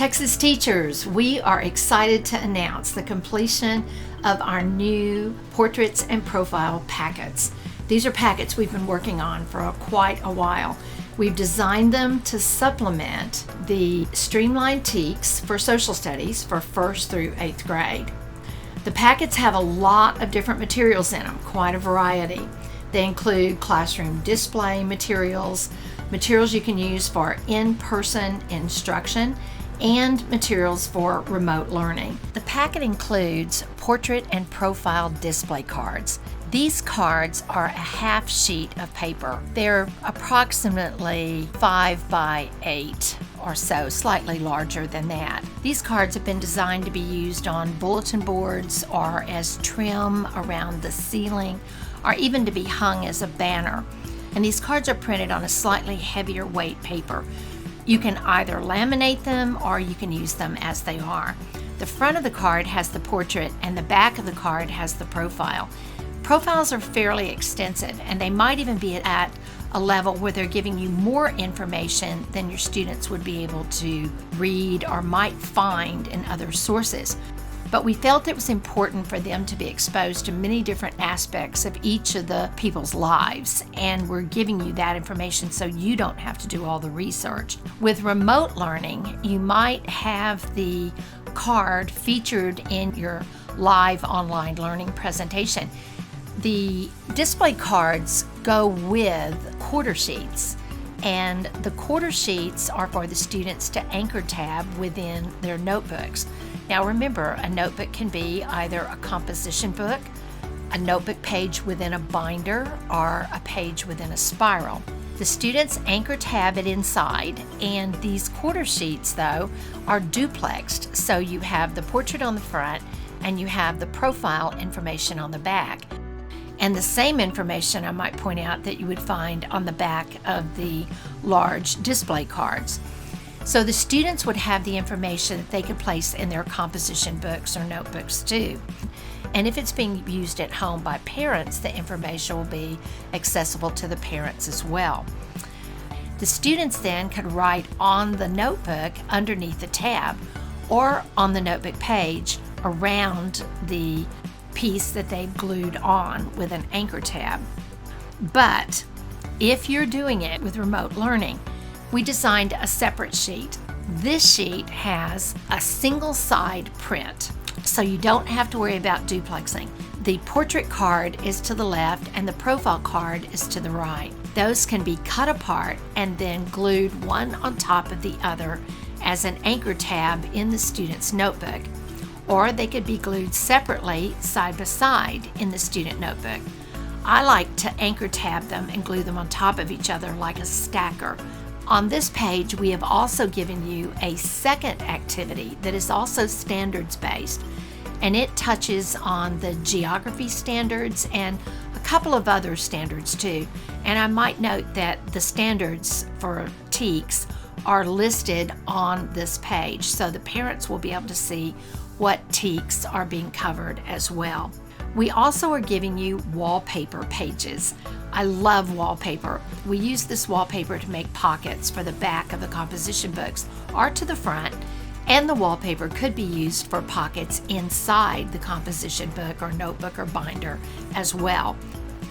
Texas teachers, we are excited to announce the completion of our new portraits and profile packets. These are packets we've been working on for quite a while. We've designed them to supplement the streamlined TEKS for social studies for 1st through 8th grade. The packets have a lot of different materials in them, quite a variety. They include classroom display materials, materials you can use for in-person instruction, and materials for remote learning. The packet includes portrait and profile display cards. These cards are a half sheet of paper. They're approximately 5 by 8 or so, slightly larger than that. These cards have been designed to be used on bulletin boards or as trim around the ceiling, or even to be hung as a banner. And these cards are printed on a slightly heavier weight paper. You can either laminate them or you can use them as they are. The front of the card has the portrait and the back of the card has the profile. Profiles are fairly extensive, and they might even be at a level where they're giving you more information than your students would be able to read or might find in other sources. But we felt it was important for them to be exposed to many different aspects of each of the people's lives, and we're giving you that information so you don't have to do all the research. With remote learning, you might have the card featured in your live online learning presentation. The display cards go with quarter sheets, and the quarter sheets are for the students to anchor tab within their notebooks. Now remember, a notebook can be either a composition book, a notebook page within a binder, or a page within a spiral. The students anchor tab it inside, and these quarter sheets, though, are duplexed, so you have the portrait on the front and you have the profile information on the back. And the same information, I might point out, that you would find on the back of the large display cards. So the students would have the information that they could place in their composition books or notebooks too. And if it's being used at home by parents, the information will be accessible to the parents as well. The students then could write on the notebook underneath the tab or on the notebook page around the piece that they've glued on with an anchor tab. But if you're doing it with remote learning, we designed a separate sheet. This sheet has a single side print, so you don't have to worry about duplexing. The portrait card is to the left and the profile card is to the right. Those can be cut apart and then glued one on top of the other as an anchor tab in the student's notebook, or they could be glued separately side by side in the student notebook. I like to anchor tab them and glue them on top of each other like a stacker. On this page, we have also given you a second activity that is also standards-based, and it touches on the geography standards and a couple of other standards too. And I might note that the standards for TEKS are listed on this page, so the parents will be able to see what TEKS are being covered as well. We also are giving you wallpaper pages. I love wallpaper. We use this wallpaper to make pockets for the back of the composition books or to the front, and the wallpaper could be used for pockets inside the composition book or notebook or binder as well.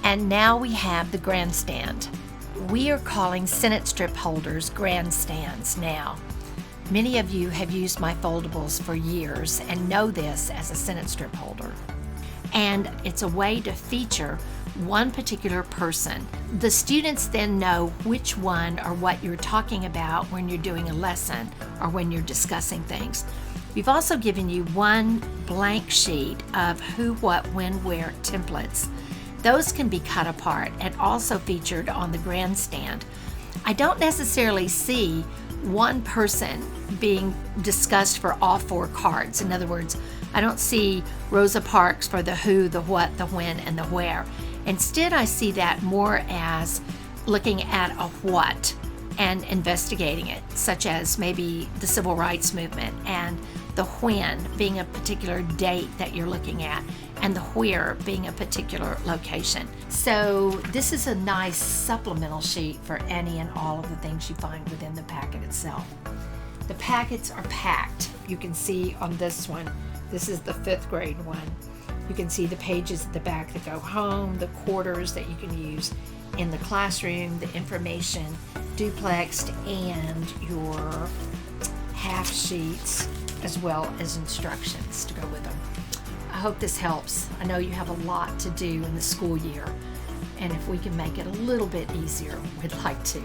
And now we have the grandstand. We are calling Sentence strip holders grandstands now. Many of you have used my foldables for years and know this as a sentence strip holder. And it's a way to feature one particular person. The students then know which one or what you're talking about when you're doing a lesson or when you're discussing things. We've also given you one blank sheet of who, what, when, where templates. Those can be cut apart and also featured on the grandstand. I don't necessarily see one person being discussed for all 4 cards. In other words, I don't see Rosa Parks for the who, the what, the when, and the where. Instead, I see that more as looking at a what and investigating it, such as maybe the civil rights movement, and the when being a particular date that you're looking at, and the where being a particular location. So this is a nice supplemental sheet for any and all of the things you find within the packet itself. The packets are packed. You can see on this one, this is the 5th grade one. You can see the pages at the back that go home, the quarters that you can use in the classroom, the information duplexed, and your half sheets, as well as instructions to go with them. I hope this helps. I know you have a lot to do in the school year, and if we can make it a little bit easier, we'd like to.